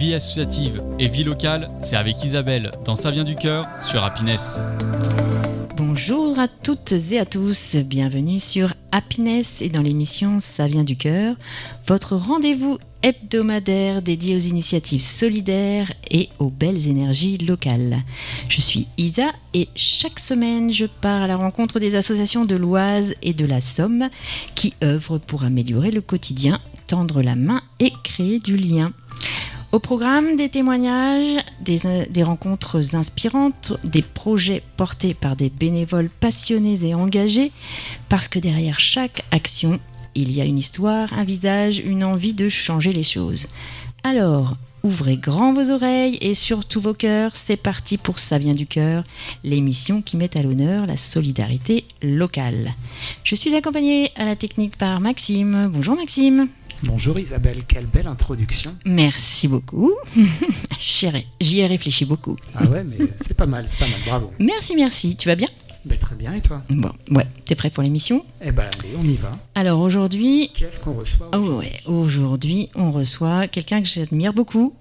Vie associative et vie locale, c'est avec Isabelle dans Ça vient du cœur sur Happiness. Bonjour à toutes et à tous, bienvenue sur Happiness et dans l'émission Ça vient du cœur, votre rendez-vous hebdomadaire dédié aux initiatives solidaires et aux belles énergies locales. Je suis Isa et chaque semaine je pars à la rencontre des associations de l'Oise et de la Somme qui œuvrent pour améliorer le quotidien, tendre la main et créer du lien. Au programme, des témoignages, des rencontres inspirantes, des projets portés par des bénévoles passionnés et engagés, parce que derrière chaque action, il y a une histoire, un visage, une envie de changer les choses. Alors, ouvrez grand vos oreilles et surtout vos cœurs, c'est parti pour Ça vient du cœur, l'émission qui met à l'honneur la solidarité locale. Je suis accompagnée à la technique par Maxime. Bonjour Maxime. Bonjour Isabelle, quelle belle introduction. Merci beaucoup. J'y ai réfléchi beaucoup. Ah ouais, mais c'est pas mal, bravo. Merci. Tu vas bien ? Ben, très bien, et toi ? Bon, ouais. T'es prêt pour l'émission ? Eh ben, allez, on y va. Alors aujourd'hui... Qui est-ce qu'on reçoit aujourd'hui ? Aujourd'hui, on reçoit quelqu'un que j'admire beaucoup.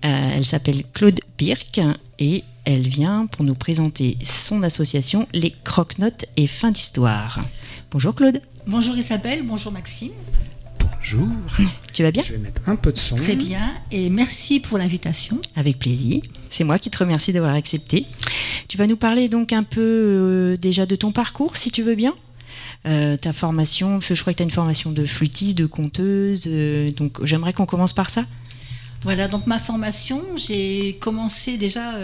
Elle s'appelle Claude Birk et elle vient pour nous présenter son association Les Croque-Notes et Fin d'Histoire. Bonjour Claude. Bonjour Isabelle, bonjour Maxime. Bonjour. Tu vas bien ? Je vais mettre un peu de son. Très bien, et merci pour l'invitation. Avec plaisir. C'est moi qui te remercie d'avoir accepté. Tu vas nous parler donc un peu déjà de ton parcours, si tu veux bien. Ta formation, parce que je crois que tu as une formation de flûtiste, de conteuse, donc j'aimerais qu'on commence par ça. Voilà, donc ma formation, j'ai commencé déjà,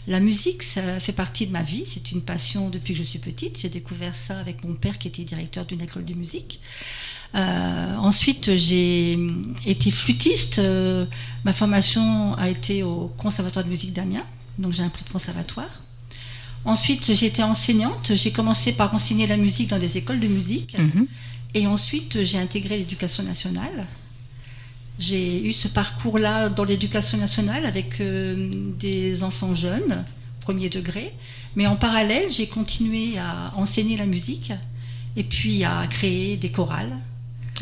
la musique, ça fait partie de ma vie, c'est une passion depuis que je suis petite. J'ai découvert ça avec mon père qui était directeur d'une école de musique. Ensuite, j'ai été flûtiste. Ma formation a été au Conservatoire de musique d'Amiens, donc j'ai un prix de conservatoire. Ensuite, j'ai été enseignante. J'ai commencé par enseigner la musique dans des écoles de musique. Et ensuite, j'ai intégré l'éducation nationale. J'ai eu ce parcours-là dans l'éducation nationale avec des enfants jeunes, premier degré. Mais en parallèle, j'ai continué à enseigner la musique et puis à créer des chorales.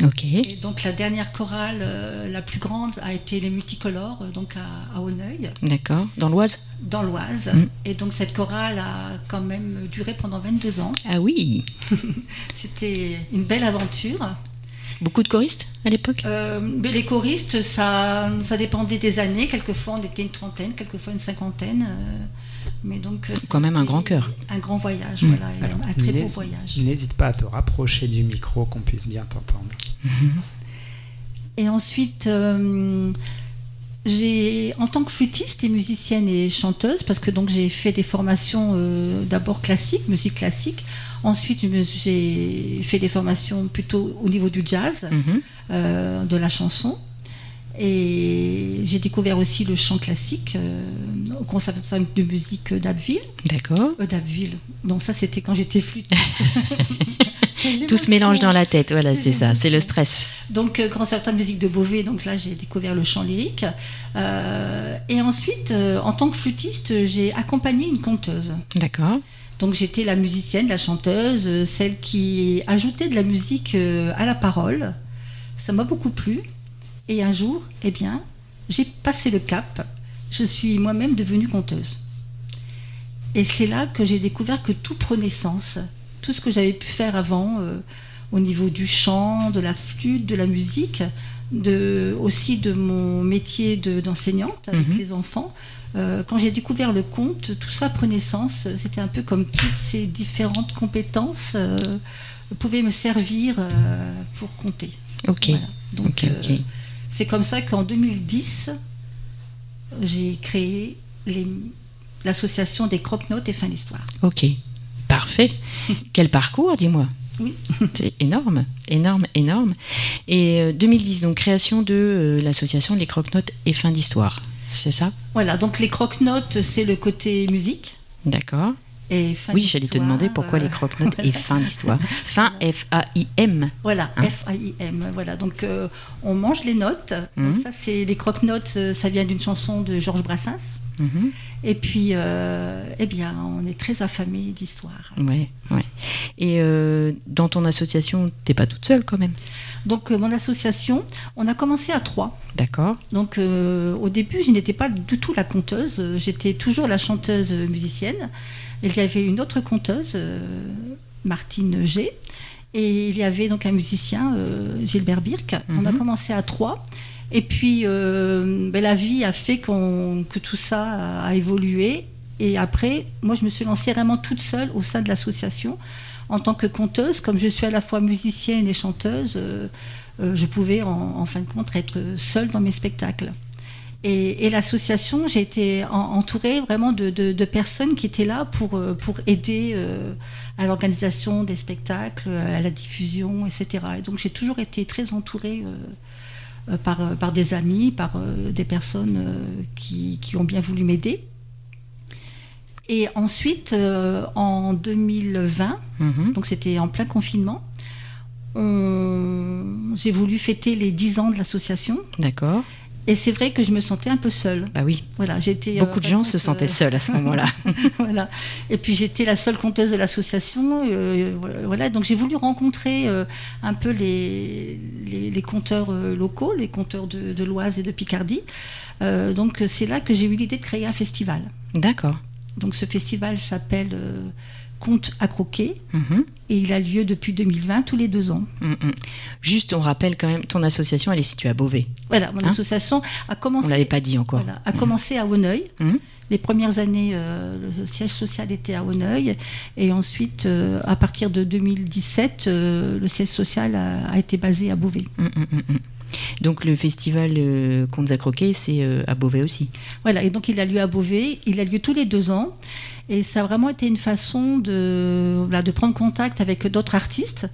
Ok. Et donc la dernière chorale, la plus grande, a été les Multicolores, donc à Auneuil. D'accord. Dans l'Oise ? Dans l'Oise. Et donc cette chorale a quand même duré pendant 22 ans. Ah oui. C'était une belle aventure. Beaucoup de choristes à l'époque ? Mais les choristes, ça dépendait des années. Quelquefois on était une trentaine, quelquefois une cinquantaine. Mais donc, quand même un grand cœur. Un grand voyage, voilà. Alors, un très beau voyage. N'hésite pas à te rapprocher du micro, qu'on puisse bien t'entendre. Et ensuite, j'ai, en tant que flûtiste et musicienne et chanteuse, parce que donc j'ai fait des formations d'abord classiques, musique classique. Ensuite, j'ai fait des formations plutôt au niveau du jazz, de la chanson. Et j'ai découvert aussi le chant classique au Conservatoire de musique d'Abbeville. D'accord. D'Abbeville. Donc ça, c'était quand j'étais flûtiste. Tout se mélange dans la tête, voilà, c'est ça, c'est le stress. Donc, Conservatoire de musique de Beauvais, donc là, j'ai découvert le chant lyrique. Et ensuite, en tant que flûtiste, j'ai accompagné une conteuse. D'accord. Donc, j'étais la musicienne, la chanteuse, celle qui ajoutait de la musique à la parole. Ça m'a beaucoup plu. Et un jour, eh bien, j'ai passé le cap. Je suis moi-même devenue conteuse. Et c'est là que j'ai découvert que tout prenait sens. Tout ce que j'avais pu faire avant, au niveau du chant, de la flûte, de la musique, aussi de mon métier d'enseignante avec les enfants. Quand j'ai découvert le conte, tout ça prenait sens. C'était un peu comme toutes ces différentes compétences pouvaient me servir pour compter. Ok. Voilà. Donc, ok. C'est comme ça qu'en 2010, j'ai créé l'association des Croque-Notes et Fin d'Histoire. Ok, parfait. Quel parcours, dis-moi. Oui. C'est énorme. Et 2010, donc création de l'association Les Croque-Notes et Fin d'Histoire, c'est ça ? Voilà, donc les Croque-Notes, c'est le côté musique. D'accord. Et fin oui, j'allais te demander pourquoi les croque-notes et fin d'histoire. Fin, F-A-I-M. Voilà, hein? F-A-I-M. Voilà, donc on mange les notes. Donc ça, c'est les croque-notes, ça vient d'une chanson de Georges Brassens. Mhm. Et puis, eh bien, on est très affamés d'histoire. Ouais. Et dans ton association, t'es pas toute seule quand même. Donc, mon association, on a commencé à 3. D'accord. Donc, au début, je n'étais pas du tout la conteuse. J'étais toujours la chanteuse musicienne. Il y avait une autre conteuse, Martine G. Et il y avait donc un musicien, Gilbert Birk. On a commencé à 3. Et puis, la vie a fait que tout ça a évolué. Et après, moi, je me suis lancée vraiment toute seule au sein de l'association. En tant que conteuse, comme je suis à la fois musicienne et chanteuse, je pouvais, en fin de compte, être seule dans mes spectacles. Et l'association, j'ai été entourée vraiment de personnes qui étaient là pour aider à l'organisation des spectacles, à la diffusion, etc. Et donc, j'ai toujours été très entourée par des amis, par des personnes qui ont bien voulu m'aider. Et ensuite, en 2020, donc c'était en plein confinement, j'ai voulu fêter les 10 ans de l'association. D'accord. Et c'est vrai que je me sentais un peu seule. Bah oui. Voilà, j'étais, beaucoup de gens se sentaient seuls à ce moment-là. Voilà. Et puis j'étais la seule conteuse de l'association. Voilà. Donc j'ai voulu rencontrer un peu les conteurs locaux, les conteurs de l'Oise et de Picardie. Donc c'est là que j'ai eu l'idée de créer un festival. D'accord. Donc ce festival s'appelle Contes à croquer et il a lieu depuis 2020 tous les 2 ans. Juste, on rappelle quand même, ton association, elle est située à Beauvais. Voilà, mon association a commencé... On ne l'avait pas dit encore. Voilà, a commencé à Honneuil. Les premières années, le siège social était à Honneuil. Et ensuite, à partir de 2017, le siège social a été basé à Beauvais. Donc le festival Contes à croquer, c'est à Beauvais aussi. Voilà, et donc il a lieu à Beauvais, il a lieu tous les 2 ans, et ça a vraiment été une façon de prendre contact avec d'autres artistes.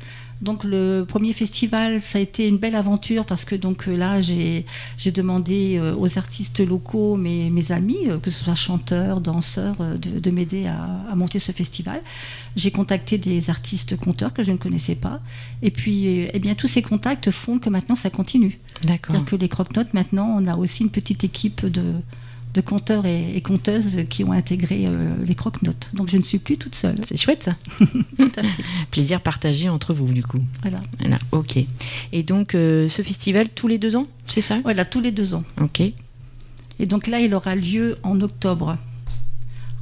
Donc le premier festival, ça a été une belle aventure parce que donc là j'ai demandé aux artistes locaux, mes amis, que ce soit chanteurs, danseurs, de m'aider à monter ce festival. J'ai contacté des artistes conteurs que je ne connaissais pas, et puis eh bien tous ces contacts font que maintenant ça continue. D'accord. C'est-à-dire que les croque-notes, maintenant, on a aussi une petite équipe de conteurs et conteuses qui ont intégré les croque-notes. Donc je ne suis plus toute seule. C'est chouette ça. Tout à fait. Plaisir partagé entre vous du coup. Voilà. Ok. Et donc ce festival tous les 2 ans, c'est ça ? Voilà, tous les 2 ans. Ok. Et donc là, il aura lieu en octobre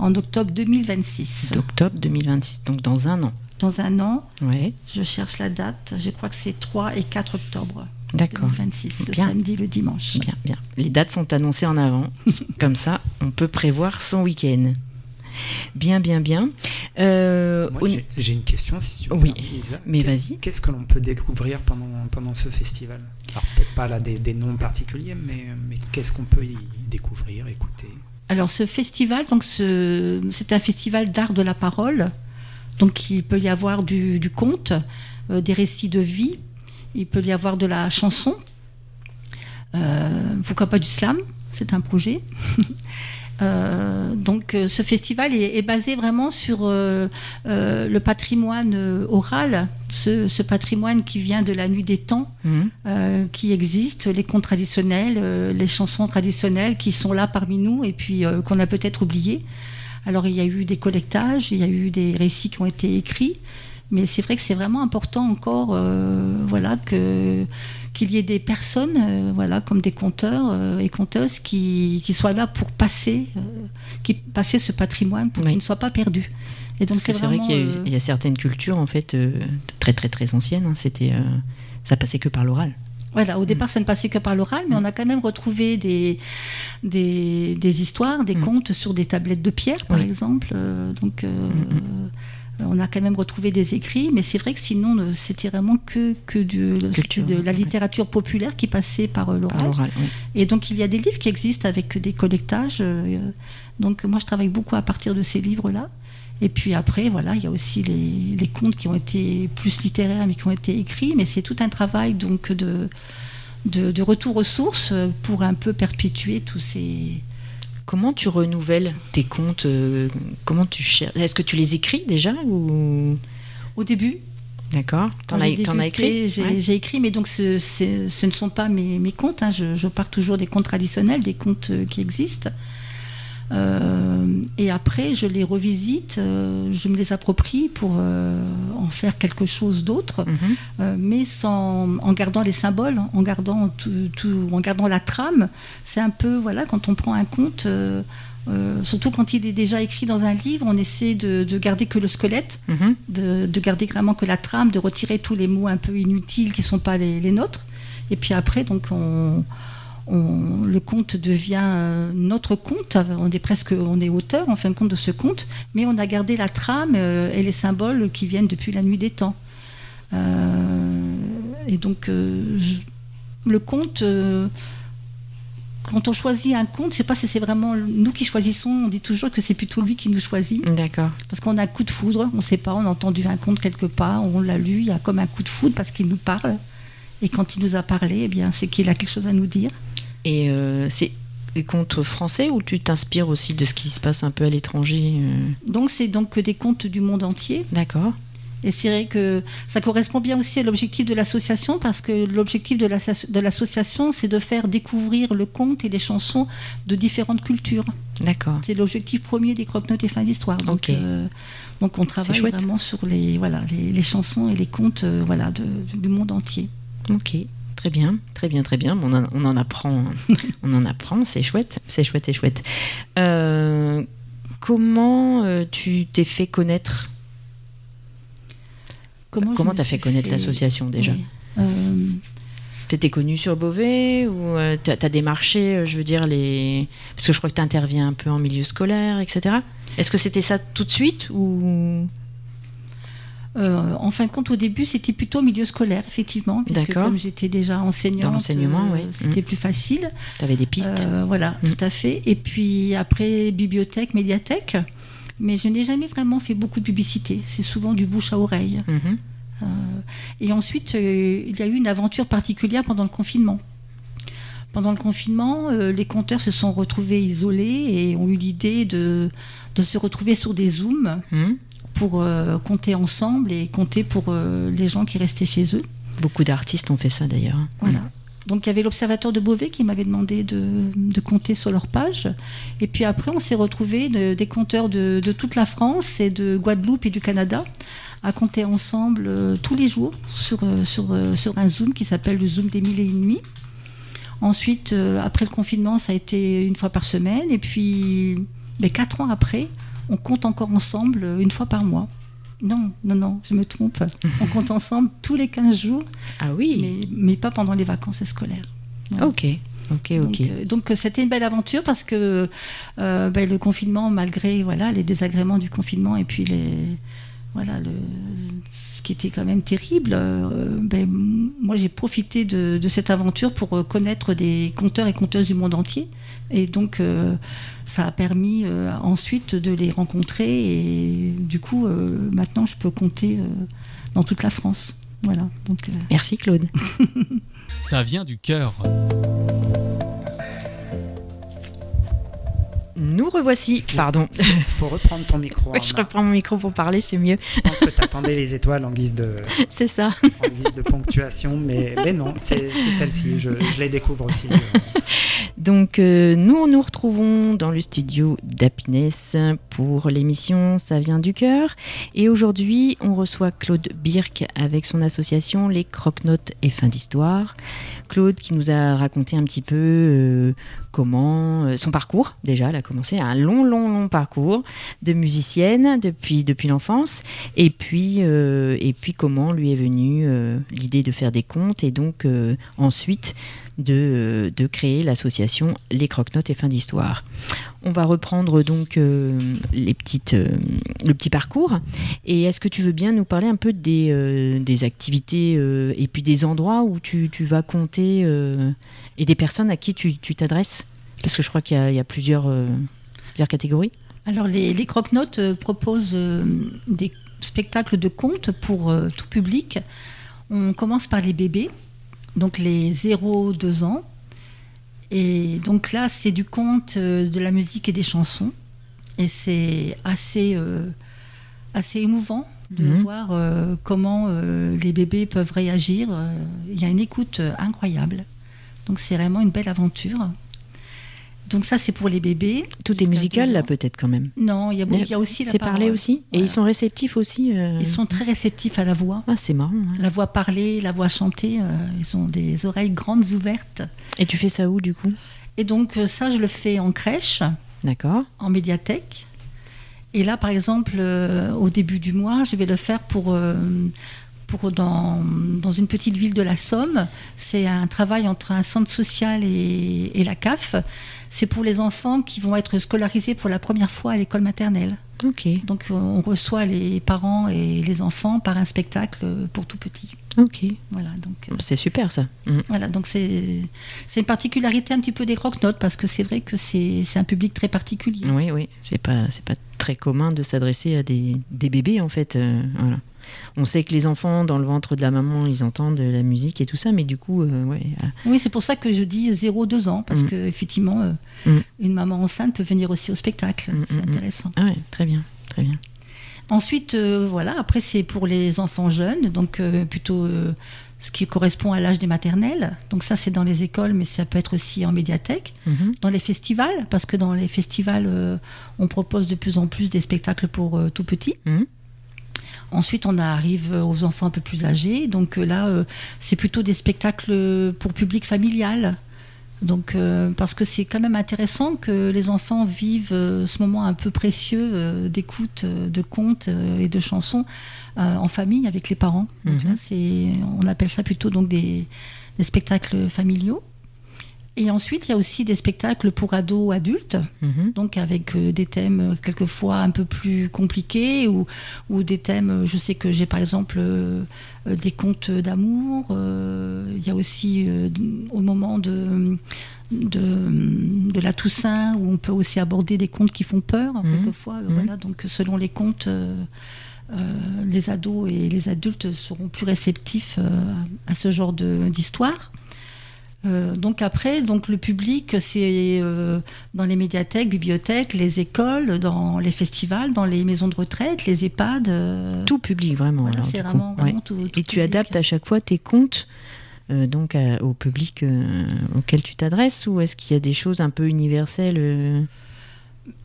2026. Octobre 2026, donc dans un an. Dans un an, ouais. Je cherche la date, je crois que c'est 3 et 4 octobre. D'accord. 2026, Bien. Le samedi, le dimanche. Bien. Les dates sont annoncées en avant. Comme ça, on peut prévoir son week-end. Bien. Moi, j'ai une question, si tu veux. Oui, mais vas-y. Qu'est-ce que l'on peut découvrir pendant ce festival ? Alors, peut-être pas là des noms particuliers, mais qu'est-ce qu'on peut y découvrir, écouter ? Alors, ce festival, donc c'est un festival d'art de la parole. Donc, il peut y avoir du conte, des récits de vie. Il peut y avoir de la chanson. Pourquoi pas du slam ? C'est un projet. Donc ce festival est basé vraiment sur le patrimoine oral, ce patrimoine qui vient de la nuit des temps, qui existe, les contes traditionnels, les chansons traditionnelles qui sont là parmi nous et puis qu'on a peut-être oubliées. Alors il y a eu des collectages, il y a eu des récits qui ont été écrits, mais c'est vrai que c'est vraiment important encore qu'il y ait des personnes comme des conteurs et conteuses qui soient là pour passer ce patrimoine pour qu'il ne soit pas perdu. Et donc c'est vrai qu'il y a certaines cultures en fait très très très anciennes, ça passait que par l'oral. Voilà, au départ, ça ne passait que par l'oral, mais on a quand même retrouvé des histoires, des contes sur des tablettes de pierre, par exemple. On a quand même retrouvé des écrits, mais c'est vrai que sinon, c'était vraiment que de la littérature populaire qui passait par l'oral. Et donc, il y a des livres qui existent avec des collectages. Donc, moi, je travaille beaucoup à partir de ces livres-là. Et puis après, il y a aussi les contes qui ont été plus littéraires, mais qui ont été écrits. Mais c'est tout un travail donc de retour aux sources pour un peu perpétuer tous ces... Comment tu renouvelles tes contes ? Comment tu cherches ? Est-ce que tu les écris déjà ou... Au début. D'accord. T'en as écrit ? J'ai écrit, mais donc ce ne sont pas mes contes. Je pars toujours des contes traditionnels, des contes qui existent. Et après, je les revisite, je me les approprie pour en faire quelque chose d'autre, mais en gardant les symboles, en gardant en gardant la trame. C'est un peu, voilà, quand on prend un conte, surtout quand il est déjà écrit dans un livre, on essaie de garder que le squelette, de garder vraiment que la trame, de retirer tous les mots un peu inutiles qui ne sont pas les nôtres. Et puis après, donc le conte devient notre conte. On est auteur en fin de compte de ce conte, mais on a gardé la trame et les symboles qui viennent depuis la nuit des temps. Et donc le conte, quand on choisit un conte, je ne sais pas si c'est vraiment nous qui choisissons. On dit toujours que c'est plutôt lui qui nous choisit. D'accord. Parce qu'on a un coup de foudre. On ne sait pas. On a entendu un conte quelque part, on l'a lu. Il y a comme un coup de foudre parce qu'il nous parle. Et quand il nous a parlé, eh bien, c'est qu'il a quelque chose à nous dire. Et c'est des contes français ou tu t'inspires aussi de ce qui se passe un peu à l'étranger Donc, c'est donc des contes du monde entier. D'accord. Et c'est vrai que ça correspond bien aussi à l'objectif de l'association, parce que l'objectif de l'association, c'est de faire découvrir le conte et les chansons de différentes cultures. D'accord. C'est l'objectif premier des Croque-Notes et Fins d'Histoire. Donc, donc on travaille vraiment sur les chansons et les contes du monde entier. Ok, très bien. On en apprend, c'est chouette. Comment tu t'es fait connaître ? Comment t'as fait connaître l'association déjà ? T'étais connue sur Beauvais ou t'as démarché, je veux dire, parce que je crois que t'interviens un peu en milieu scolaire, etc. Est-ce que c'était ça tout de suite ou... En fin de compte, au début, c'était plutôt milieu scolaire, effectivement, puisque comme j'étais déjà enseignante, dans l'enseignement, c'était plus facile. Tu avais des pistes. Voilà, tout à fait. Et puis après, bibliothèque, médiathèque. Mais je n'ai jamais vraiment fait beaucoup de publicité. C'est souvent du bouche à oreille. Et ensuite, il y a eu une aventure particulière pendant le confinement. Pendant le confinement, les conteurs se sont retrouvés isolés et ont eu l'idée de se retrouver sur des Zooms. Pour compter ensemble et compter pour les gens qui restaient chez eux. Beaucoup d'artistes ont fait ça d'ailleurs. Voilà. Donc il y avait l'Observateur de Beauvais qui m'avait demandé de compter sur leur page. Et puis après, on s'est retrouvés des compteurs de toute la France et de Guadeloupe et du Canada à compter ensemble tous les jours sur un Zoom qui s'appelle le Zoom des 1001 nuits. Ensuite, après le confinement, ça a été une fois par semaine. Et puis, 4 ans après, on compte encore ensemble une fois par mois. Non, je me trompe. On compte ensemble tous les 15 jours. Ah oui. Mais pas pendant les vacances scolaires. Voilà. Ok. Donc c'était une belle aventure parce que le confinement, malgré les désagréments du confinement et puis ce qui était quand même terrible, moi j'ai profité de cette aventure pour connaître des conteurs et conteuses du monde entier. Et donc ça a permis ensuite de les rencontrer et du coup maintenant je peux compter dans toute la France. Voilà. Donc, Merci Claude. Ça vient du cœur. Nous revoici, pardon. Faut reprendre ton micro. Oui, je reprends mon micro pour parler, c'est mieux. Je pense que t'attendais les étoiles en guise de... C'est ça. En guise de ponctuation, mais non, c'est celle-ci, je les découvre aussi. Donc, nous retrouvons dans le studio d'Happiness pour l'émission Ça vient du cœur. Et aujourd'hui, on reçoit Claude Birk avec son association Les Croque-Notes et Fins d'Histoire. Claude qui nous a raconté un petit peu comment son parcours, déjà, elle a commencé un long parcours de musicienne depuis l'enfance, et puis comment lui est venue l'idée de faire des contes, et donc ensuite de créer l'association Les Croque-Notes et Fins d'Histoire. On va reprendre donc le petit parcours, et est-ce que tu veux bien nous parler un peu des activités et puis des endroits où tu vas compter et des personnes à qui tu t'adresses? Parce que je crois qu'il y a plusieurs catégories. Alors les Croque-Notes proposent des spectacles de contes pour tout public. On commence par les bébés, donc les 0-2 ans. Et donc là, c'est du conte, de la musique et des chansons. Et c'est assez émouvant de voir comment les bébés peuvent réagir. Il y a une écoute incroyable. Donc c'est vraiment une belle aventure. Donc ça, c'est pour les bébés. Tout est jusqu'à musical 2 là ans. peut-être quand même. Non, il y a aussi la C'est parole. parlé aussi. Et Voilà. ils sont réceptifs aussi. Ils sont très réceptifs à la voix. Ah, c'est marrant. Hein. La voix parlée, la voix chantée, ils ont des oreilles grandes ouvertes. Et tu fais ça où du coup? Et donc ça, je le fais en crèche, D'accord. en médiathèque. Et là, par exemple, au début du mois, je vais le faire pour dans une petite ville de la Somme. C'est un travail entre un centre social et la CAF. C'est pour les enfants qui vont être scolarisés pour la première fois à l'école maternelle. Ok. Donc on reçoit les parents et les enfants par un spectacle pour tout petit. Ok. Voilà, donc, C'est super ça. Mm. voilà, donc c'est une particularité un petit peu des croque-notes parce que c'est vrai que c'est un public très particulier. Oui, oui. C'est pas très commun de s'adresser à des bébés en fait. Voilà. On sait que les enfants dans le ventre de la maman, ils entendent de la musique et tout ça, mais du coup, ouais. Oui, c'est pour ça que je dis 0-2 ans parce que effectivement, une maman enceinte peut venir aussi au spectacle. C'est intéressant. Ah ouais, très bien, très bien. Ensuite, voilà, après c'est pour les enfants jeunes, donc plutôt ce qui correspond à l'âge des maternelles. Donc ça, c'est dans les écoles, mais ça peut être aussi en médiathèque, dans les festivals, parce que dans les festivals, on propose de plus en plus des spectacles pour tout petits. Ensuite, on arrive aux enfants un peu plus âgés. Donc là, c'est plutôt des spectacles pour public familial. Donc, parce que c'est quand même intéressant que les enfants vivent ce moment un peu précieux d'écoute de contes et de chansons en famille avec les parents. Donc là, on appelle ça plutôt donc des spectacles familiaux. Et ensuite, il y a aussi des spectacles pour ados adultes, donc avec des thèmes quelquefois un peu plus compliqués ou des thèmes, je sais que j'ai par exemple des contes d'amour. Il y a aussi au moment de la Toussaint où on peut aussi aborder des contes qui font peur quelquefois. Voilà, donc selon les contes, les ados et les adultes seront plus réceptifs à ce genre d'histoire. Donc après, le public, c'est dans les médiathèques, bibliothèques, les écoles, dans les festivals, dans les maisons de retraite, les EHPAD. Tout public, vraiment. Voilà, alors, c'est du coup. vraiment Ouais. tout Et tu public. adaptes à chaque fois tes contes donc au public auquel tu t'adresses, ou est-ce qu'il y a des choses un peu universelles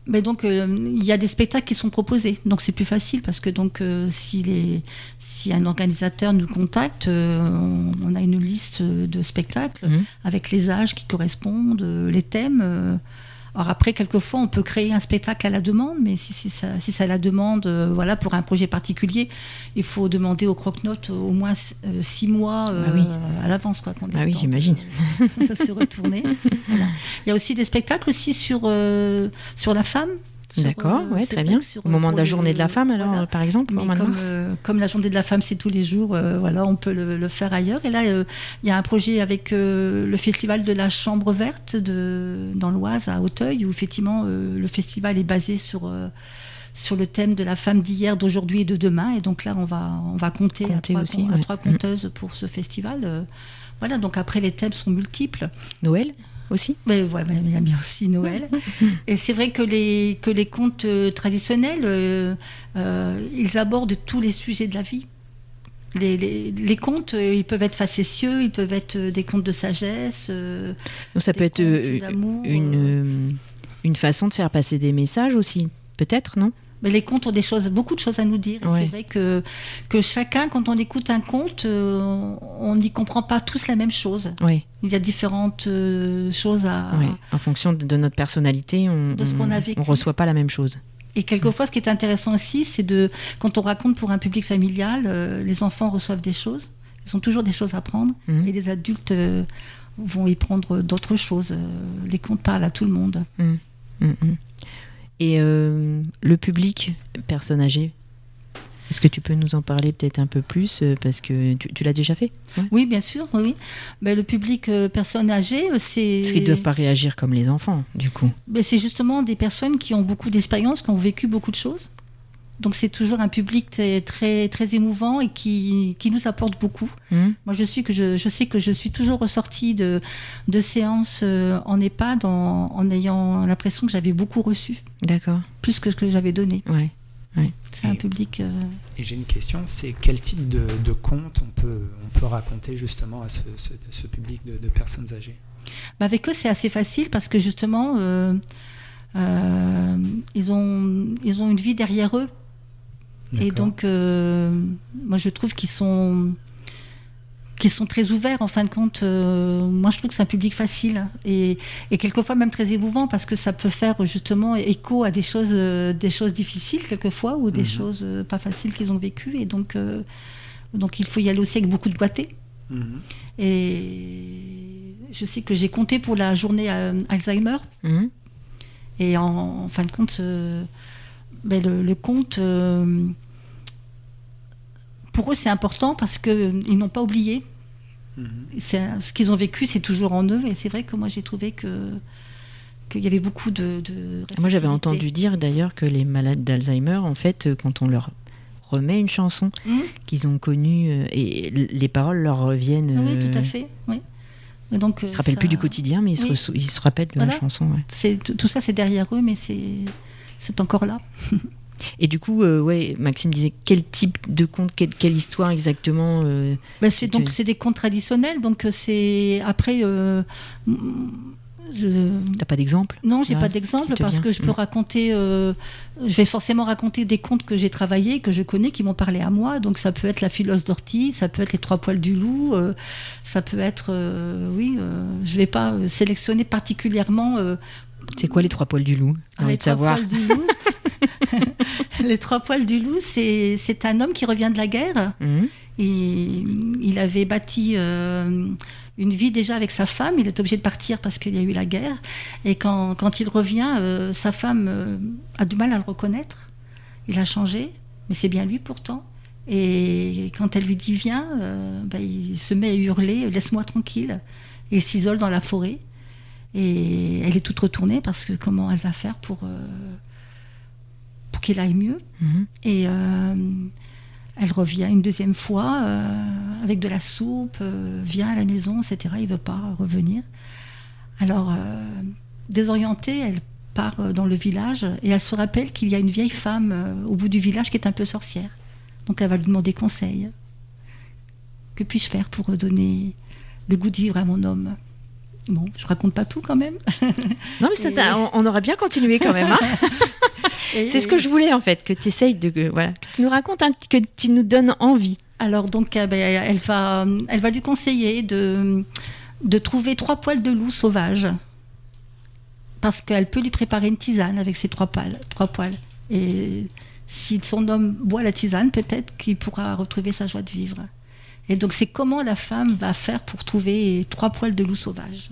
Mais donc, il y a des spectacles qui sont proposés. Donc, c'est plus facile parce que si un organisateur nous contacte, on a une liste de spectacles avec les âges qui correspondent, les thèmes. Alors après, quelquefois, on peut créer un spectacle à la demande, mais si ça la demande, voilà, pour un projet particulier, il faut demander au croque-notes au moins 6 mois à l'avance, quoi. Ah oui, j'imagine. De se retourner. Voilà. Il y a aussi des spectacles aussi sur la femme. D'accord, ouais, très bien. Au moment de la journée de la femme, alors, voilà. par exemple, Mais au mois de mars. comme la journée de la femme, c'est tous les jours, voilà, on peut le faire ailleurs. Et là, il y a un projet avec le festival de la Chambre Verte dans l'Oise, à Auteuil, où effectivement, le festival est basé sur le thème de la femme d'hier, d'aujourd'hui et de demain. Et donc là, on va compter à trois conteuses pour ce festival. Voilà, donc après, les thèmes sont multiples. Noël aussi. Mais voilà, il y a bien aussi Noël. Et c'est vrai que les contes traditionnels, ils abordent tous les sujets de la vie. Les contes, ils peuvent être facétieux, ils peuvent être des contes de sagesse. Donc ça peut être une façon de faire passer des messages aussi, peut-être, non ? Mais les contes ont beaucoup de choses à nous dire. Ouais. C'est vrai que chacun, quand on écoute un conte, on n'y comprend pas tous la même chose. Ouais. Il y a différentes choses à... Ouais. En fonction de notre personnalité, de ce qu'on a vécu. On reçoit pas la même chose. Et quelquefois, ce qui est intéressant aussi, c'est quand on raconte pour un public familial, les enfants reçoivent des choses. Ils ont toujours des choses à prendre. Et les adultes vont y prendre d'autres choses. Les contes parlent à tout le monde. Et le public, personne âgée, est-ce que tu peux nous en parler peut-être un peu plus parce que tu l'as déjà fait ? Ouais. Oui, bien sûr, oui. Mais le public personnes âgées, c'est... Parce qu'ils ne doivent pas réagir comme les enfants, du coup. Mais c'est justement des personnes qui ont beaucoup d'expérience, qui ont vécu beaucoup de choses. Donc c'est toujours un public très, très émouvant et qui nous apporte beaucoup. Moi, je sais que je suis toujours ressortie de séances en EHPAD en ayant l'impression que j'avais beaucoup reçu. D'accord. Plus que ce que j'avais donné. Ouais. Ouais. C'est un public... Et j'ai une question, c'est quel type de conte on peut raconter justement à ce public de personnes âgées? Avec eux, c'est assez facile parce que justement, ils ont une vie derrière eux. D'accord. Et donc, moi, je trouve qu'ils sont très ouverts, en fin de compte. Moi, je trouve que c'est un public facile et quelquefois même très émouvant parce que ça peut faire justement écho à des choses difficiles quelquefois ou des choses pas faciles qu'ils ont vécues. Et donc il faut y aller aussi avec beaucoup de doigté. Et je sais que j'ai compté pour la journée Alzheimer. Et en fin de compte, le conte, pour eux, c'est important parce qu'ils n'ont pas oublié. Ce qu'ils ont vécu, c'est toujours en eux. Et c'est vrai que moi, j'ai trouvé qu'il y avait beaucoup de Moi, j'avais entendu dire d'ailleurs que les malades d'Alzheimer, en fait, quand on leur remet une chanson qu'ils ont connue et les paroles leur reviennent. Oui, tout à fait. Oui. Et donc, ils ne se rappellent plus du quotidien, mais ils se rappellent de la chanson. Ouais. Tout ça, c'est derrière eux, mais c'est encore là. Et du coup, Maxime disait quel type de conte, quelle histoire exactement c'est des contes traditionnels, donc c'est après. T'as pas d'exemple? Non, j'ai pas d'exemple parce que je peux raconter. Je vais forcément raconter des contes que j'ai travaillés, que je connais, qui m'ont parlé à moi. Donc ça peut être La Filoche d'Ortie, ça peut être Les Trois Poils du Loup, ça peut être. Je vais pas sélectionner particulièrement. C'est quoi Les Trois Poils du Loup? J'ai envie de savoir. Les Trois Poils du Loup, c'est un homme qui revient de la guerre. Et il avait bâti une vie déjà avec sa femme. Il est obligé de partir parce qu'il y a eu la guerre. Et quand il revient, sa femme a du mal à le reconnaître. Il a changé, mais c'est bien lui pourtant. Et quand elle lui dit viens, il se met à hurler laisse-moi tranquille. Et il s'isole dans la forêt. Et elle est toute retournée parce que comment elle va faire pour qu'il aille mieux. Et elle revient une deuxième fois avec de la soupe, vient à la maison, etc. Il ne veut pas revenir. Alors, désorientée, elle part dans le village et elle se rappelle qu'il y a une vieille femme au bout du village qui est un peu sorcière. Donc, elle va lui demander conseil. Que puis-je faire pour redonner le goût de vivre à mon homme? Bon, je raconte pas tout quand même. Non, mais on aurait bien continué quand même. C'est ce que je voulais en fait, que tu essayes que tu nous racontes que tu nous donnes envie. Alors donc, elle va lui conseiller de trouver 3 poils de loup sauvages, parce qu'elle peut lui préparer une tisane avec ces 3 poils. Et si son homme boit la tisane, peut-être qu'il pourra retrouver sa joie de vivre. Et donc, c'est comment la femme va faire pour trouver 3 poils de loup sauvages.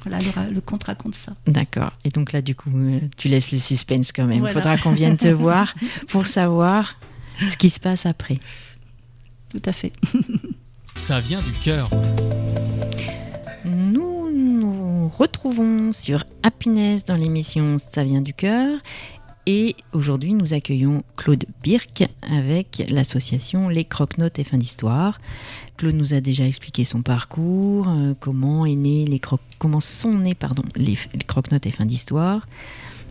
Voilà, le conte raconte ça. D'accord. Et donc là, du coup, tu laisses le suspense quand même. Il faudra qu'on vienne te voir pour savoir ce qui se passe après. Tout à fait. Ça vient du cœur. Nous nous retrouvons sur Happiness dans l'émission Ça vient du cœur. Et aujourd'hui, nous accueillons Claude Birk avec l'association Les Croque-Notes et Fins d'Histoire. Claude nous a déjà expliqué son parcours, comment sont nées les Croque-Notes et Fins d'Histoire,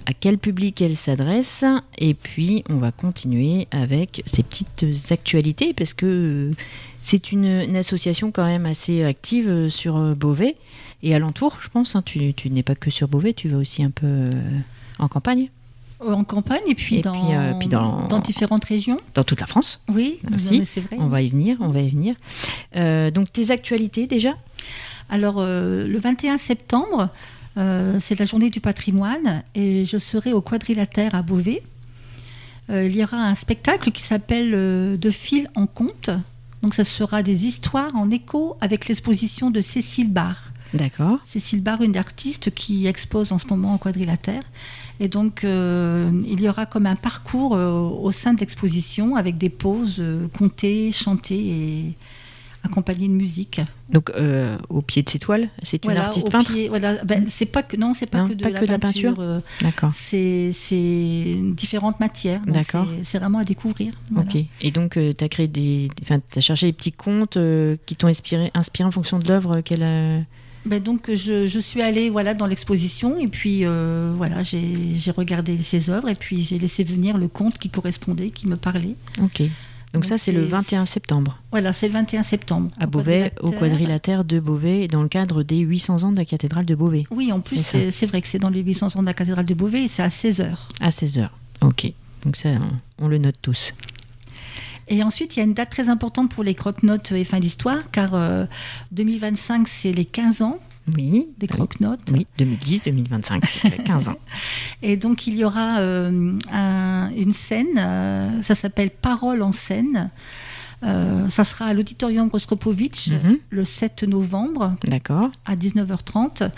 à quel public elles s'adressent, et puis on va continuer avec ces petites actualités parce que c'est une association quand même assez active sur Beauvais et alentour, je pense. Tu n'es pas que sur Beauvais, tu vas aussi un peu en campagne. En campagne et puis dans différentes régions. Dans toute la France. Oui, aussi. C'est vrai. On va y venir. Donc tes actualités déjà ? Alors le 21 septembre, c'est la journée du patrimoine et je serai au Quadrilatère à Beauvais. Il y aura un spectacle qui s'appelle De fil en conte. Donc ça sera des histoires en écho avec l'exposition de Cécile Barre. D'accord. Cécile Barre, une artiste qui expose en ce moment au Quadrilatère. Et donc, il y aura comme un parcours au sein de l'exposition avec des pauses contées, chantées et accompagnées de musique. Donc, au pied de ces toiles, c'est une artiste peintre. C'est pas que de la peinture. D'accord. C'est différentes matières. D'accord. C'est vraiment à découvrir. Voilà. Ok. Et donc, tu as créé t'as cherché des petits contes qui t'ont inspiré en fonction de l'œuvre qu'elle. Donc je suis allée dans l'exposition et puis j'ai regardé ses œuvres et puis j'ai laissé venir le conte qui correspondait, qui me parlait. Ok. Donc ça, c'est le 21 septembre. Voilà, c'est le 21 septembre. À Beauvais, au quadrilatère de Beauvais, dans le cadre des 800 ans de la cathédrale de Beauvais. Oui, en plus, c'est vrai que c'est dans les 800 ans de la cathédrale de Beauvais et c'est à 16h. À 16h, ok. Donc ça, on le note tous. Et ensuite, il y a une date très importante pour les croque-notes et fins d'histoire, car 2025, c'est les 15 ans des croque-notes. Oui, 2010-2025, c'est 15 ans. Et donc, il y aura une scène, ça s'appelle Parole en scène. Ça sera à l'Auditorium Rostropovitch le 7 novembre. D'accord. À 19h30.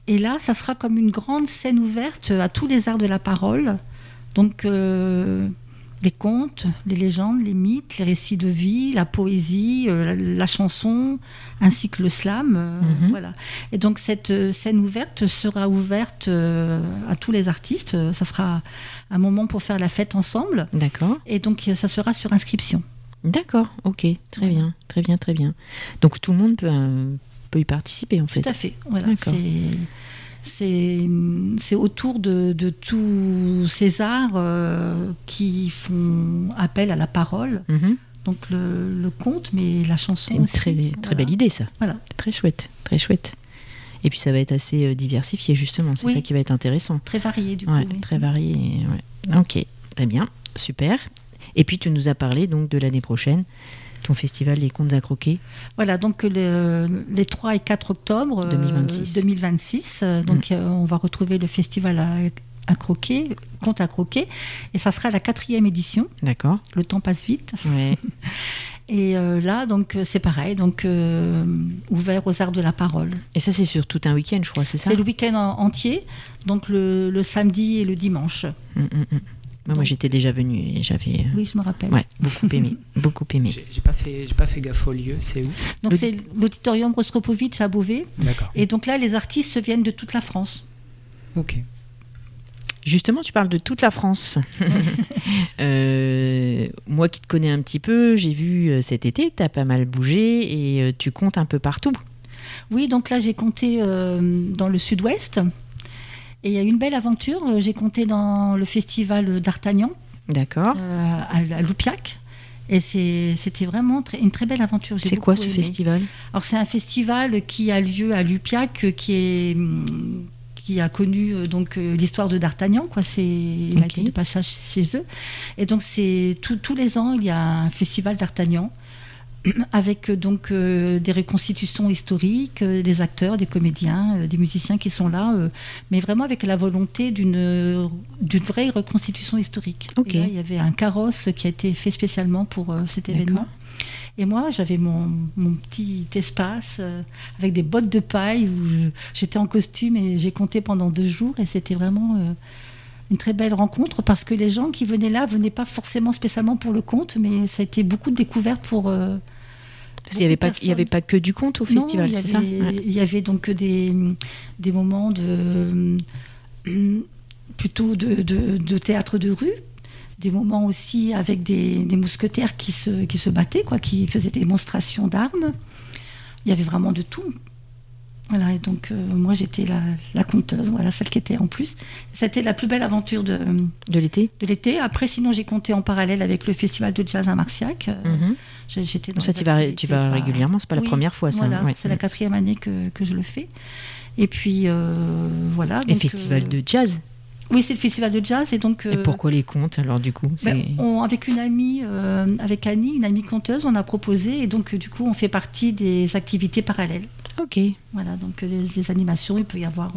Et là, ça sera comme une grande scène ouverte à tous les arts de la parole. Donc, les contes, les légendes, les mythes, les récits de vie, la poésie, la chanson, ainsi que le slam. Voilà. Et donc cette scène ouverte sera ouverte à tous les artistes. Ça sera un moment pour faire la fête ensemble. D'accord. Et donc ça sera sur inscription. D'accord, ok, très bien. Donc tout le monde peut y participer en fait. Tout à fait, voilà. D'accord. C'est autour de tous ces arts qui font appel à la parole. Donc le conte, mais la chanson c'est aussi. Très belle idée ça. Voilà. Très chouette. Et puis ça va être assez diversifié justement, c'est ça qui va être intéressant. Très varié du coup. Oui. Très varié. Ouais. Ok, très bien, super. Et puis tu nous as parlé donc de l'année prochaine, ton festival Les Contes à croquer. Voilà, donc les 3 et 4 octobre 2026. Donc on va retrouver le festival à croquer, Contes à croquer, et ça sera la 4e édition. D'accord. Le temps passe vite. Ouais. Et là, donc c'est pareil, donc ouvert aux arts de la parole. Et ça, c'est sur tout un week-end, je crois, c'est ça ? C'est le week-end entier, donc le samedi et le dimanche. Moi, j'étais déjà venue et j'avais. Oui, je me rappelle. Ouais, beaucoup aimé. J'ai pas fait gaffe au lieu. C'est où ? Donc c'est l'Auditorium Rostropovitch à Beauvais. D'accord. Et donc là, les artistes viennent de toute la France. Ok. Justement, tu parles de toute la France. Moi qui te connais un petit peu, j'ai vu cet été, tu as pas mal bougé et tu comptes un peu partout. Oui, donc là, j'ai compté dans le sud-ouest. Et il y a une belle aventure. J'ai compté dans le festival d'Artagnan. D'accord. À Loupiac. Et c'était vraiment une très belle aventure. C'est quoi ce festival ? Alors, c'est un festival qui a lieu à Loupiac, qui a connu donc l'histoire de D'Artagnan, quoi. Il a été de passage chez eux. Et donc c'est tous les ans il y a un festival d'Artagnan avec donc des reconstitutions historiques, des acteurs, des comédiens, des musiciens qui sont là, mais vraiment avec la volonté d'une vraie reconstitution historique. Et là, il y avait un carrosse qui a été fait spécialement pour cet événement. Et moi, j'avais mon petit espace avec des bottes de paille où j'étais en costume et j'ai compté pendant 2 jours. Et c'était vraiment une très belle rencontre parce que les gens qui venaient là venaient pas forcément spécialement pour le conte, mais ça a été beaucoup de découvertes pour. Parce qu'il n'y avait pas que du conte au festival, c'est ça ? Il y avait donc des moments plutôt de théâtre de rue. Des moments aussi avec des mousquetaires qui se battaient, quoi, qui faisaient des démonstrations d'armes. Il y avait vraiment de tout. Voilà, et donc moi j'étais la conteuse, voilà, celle qui était en plus. C'était la plus belle aventure de l'été. De l'été. Après, sinon j'ai compté en parallèle avec le festival de jazz à Marciac. J'étais dans ça, tu vas régulièrement, c'est pas la première fois, ça. Voilà, c'est la 4e année que je le fais. Et puis voilà. Et donc, festival de jazz. Oui, c'est le festival de jazz. Et donc. Et pourquoi les contes alors du coup avec une amie, avec Annie, une amie conteuse, on a proposé et donc du coup on fait partie des activités parallèles. Ok. Voilà, donc les animations, il peut y avoir,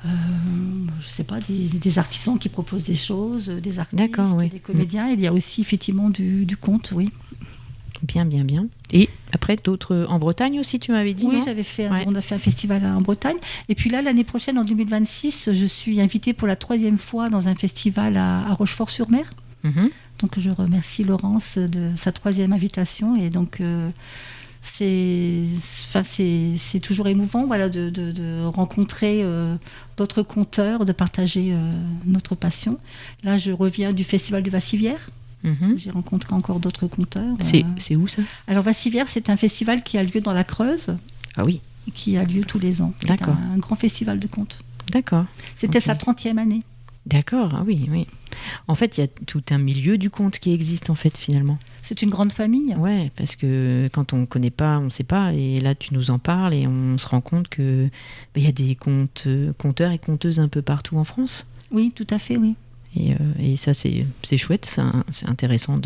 je sais pas, des artisans qui proposent des choses, des artistes, des comédiens. Il y a aussi effectivement du conte, oui. Bien. Et après, d'autres en Bretagne aussi, tu m'avais dit ? Oui, non on a fait un festival en Bretagne. Et puis là, l'année prochaine, en 2026, je suis invitée pour la 3e fois dans un festival à Rochefort-sur-Mer. Donc je remercie Laurence de sa 3e invitation. Et donc c'est toujours émouvant, voilà, de rencontrer d'autres conteurs, de partager notre passion. Là, je reviens du festival de Vassivière. J'ai rencontré encore d'autres conteurs. C'est où ça ? Alors Vassivière, c'est un festival qui a lieu dans la Creuse. Ah oui. qui a lieu tous les ans. D'accord. C'est un grand festival de contes. D'accord. C'était Ok. sa 30e année. D'accord, ah oui, oui. En fait, il y a tout un milieu du conte qui existe, en fait, finalement. C'est une grande famille. Ouais, parce que quand on ne connaît pas, on ne sait pas. Et là, tu nous en parles et on se rend compte que il y a des conteurs et conteuses un peu partout en France. Oui, tout à fait, oui. Et ça, c'est chouette, c'est intéressant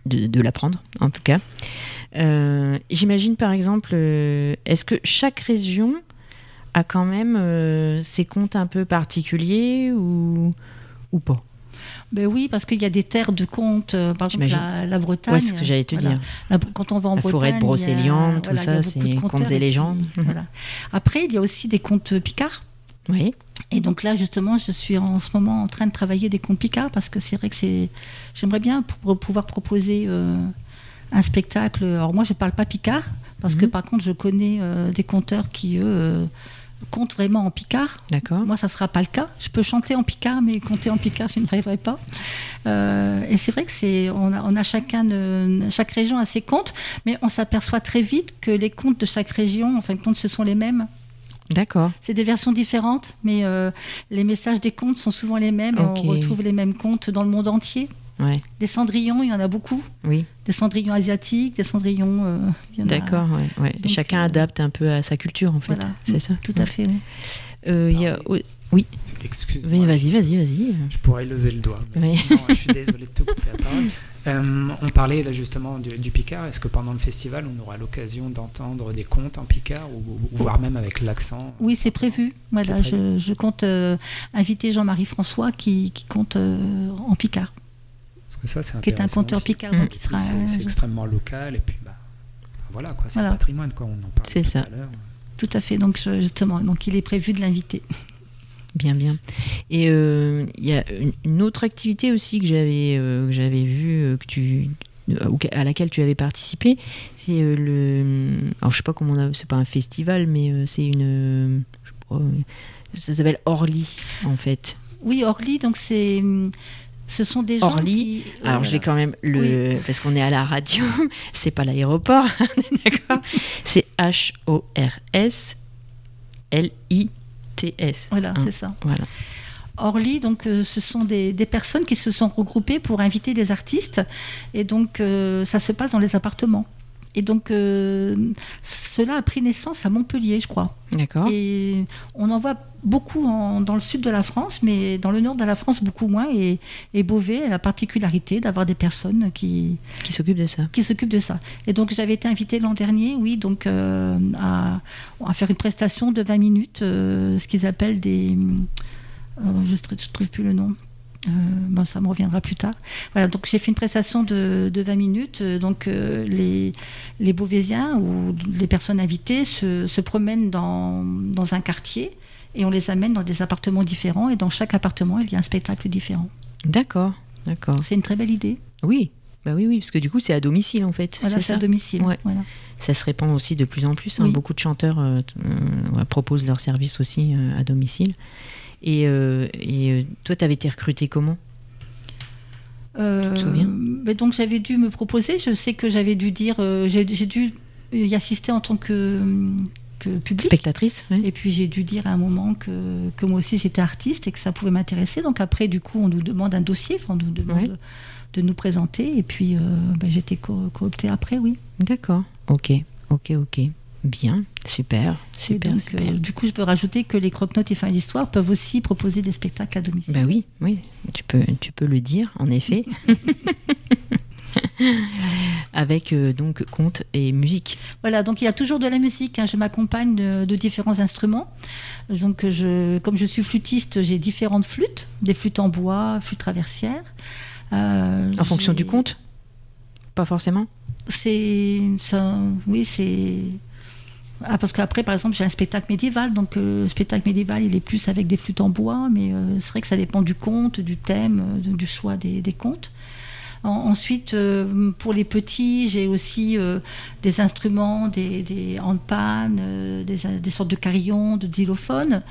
de l'apprendre, en tout cas. J'imagine, par exemple, est-ce que chaque région a quand même ses contes un peu particuliers ou pas? Ben oui, parce qu'il y a des terres de contes, par exemple la Bretagne. Ouais, c'est ce que j'allais te dire. Quand on va en La Bretagne, forêt de Brocéliande, tout il y a ça, beaucoup c'est de contes conteurs et légendes. voilà. Après, il y a aussi des contes picards. Oui. Et donc là, justement, je suis en ce moment en train de travailler des contes picards parce que c'est vrai que j'aimerais bien pouvoir proposer un spectacle. Alors moi, je parle pas picard parce que par contre, je connais des conteurs qui, eux, comptent vraiment en picard. D'accord. Moi, ça ne sera pas le cas. Je peux chanter en picard, mais compter en picard, je n'y arriverai pas. Et c'est vrai que on a chaque région a ses contes, mais on s'aperçoit très vite que les contes de chaque région, en fin de compte, ce sont les mêmes. D'accord. C'est des versions différentes, mais les messages des contes sont souvent les mêmes. Ok. Et on retrouve les mêmes contes dans le monde entier. Ouais. Des cendrillons, il y en a beaucoup. Oui. Des cendrillons asiatiques, des cendrillons... il y en a- D'accord, ouais. Donc, Chacun adapte un peu à sa culture, en fait. Voilà. C'est ça. Tout à fait, oui. Il y a... Oui, Excuse-moi. vas-y. Je pourrais lever le doigt. Mais Oui. non, je suis désolé de te couper la parole. On parlait là justement du picard. Est-ce que pendant le festival, on aura l'occasion d'entendre des contes en picard ou voire même avec l'accent? Oui, c'est prévu. Voilà, C'est prévu. je compte inviter Jean-Marie François qui compte en picard, Parce que ça, c'est qui est un intéressant conteur aussi. picard. Mm. Donc il sera, C'est extrêmement local et puis voilà quoi, c'est Voilà. le patrimoine quoi. On en parlait C'est tout ça. à l'heure. tout à fait. Donc justement, donc il est prévu de l'inviter. Bien. Et il y a une autre activité aussi que j'avais vue, à laquelle tu avais participé. C'est alors je sais pas comment c'est pas un festival, mais c'est je sais pas, ça s'appelle Orly en fait. Oui, Orly, donc ce sont des gens Orly. qui... Alors je vais quand même parce qu'on est à la radio, c'est pas l'aéroport, d'accord. C'est HORSLITS. Voilà, c'est ça. Voilà. Orly, donc ce sont des personnes qui se sont regroupées pour inviter des artistes. Et donc ça se passe dans les appartements. Et donc cela a pris naissance à Montpellier, je crois. D'accord. Et on en voit beaucoup dans le sud de la France, mais dans le nord de la France, beaucoup moins. Et Beauvais a la particularité d'avoir des personnes qui s'occupent de ça. s'occupent de ça. Et donc j'avais été invitée l'an dernier, oui, donc à faire une prestation de 20 minutes, ce qu'ils appellent des... je ne trouve plus le nom. Ça me reviendra plus tard. Voilà, donc j'ai fait une prestation de 20 minutes. Donc les Beauvaisiens ou les personnes invitées se promènent dans un quartier et on les amène dans des appartements différents. Et dans chaque appartement, il y a un spectacle différent. D'accord. C'est une très belle idée. Oui. Bah oui, parce que du coup, c'est à domicile en fait. Voilà, c'est à domicile. Ouais. Voilà. Ça se répand aussi de plus en plus. Oui. Beaucoup de chanteurs proposent leurs services aussi à domicile. Et toi, tu avais été recrutée comment ? Tu te souviens ? Donc j'avais dû me proposer. Je sais que j'avais dû dire, j'ai dû y assister en tant que public. Spectatrice, oui. Et puis j'ai dû dire à un moment que moi aussi j'étais artiste et que ça pouvait m'intéresser. Donc après, du coup, on nous demande un dossier, on nous demande de nous présenter. Et puis j'ai été cooptée après, oui. D'accord. Ok. Bien, super. Donc, du coup, je peux rajouter que les croque-notes et fins d'histoire peuvent aussi proposer des spectacles à domicile. Ben oui, tu peux le dire, en effet. Avec donc conte et musique. Voilà, donc il y a toujours de la musique. Je m'accompagne de différents instruments. Donc, comme je suis flûtiste, j'ai différentes flûtes, des flûtes en bois, flûtes traversières. En fonction du conte ? Pas forcément ? Parce qu'après, par exemple, j'ai un spectacle médiéval. Donc, le spectacle médiéval, il est plus avec des flûtes en bois, mais c'est vrai que ça dépend du conte, du thème, du choix des contes. Ensuite, pour les petits, j'ai aussi des instruments, des handpan, des sortes de carillons, de xylophones.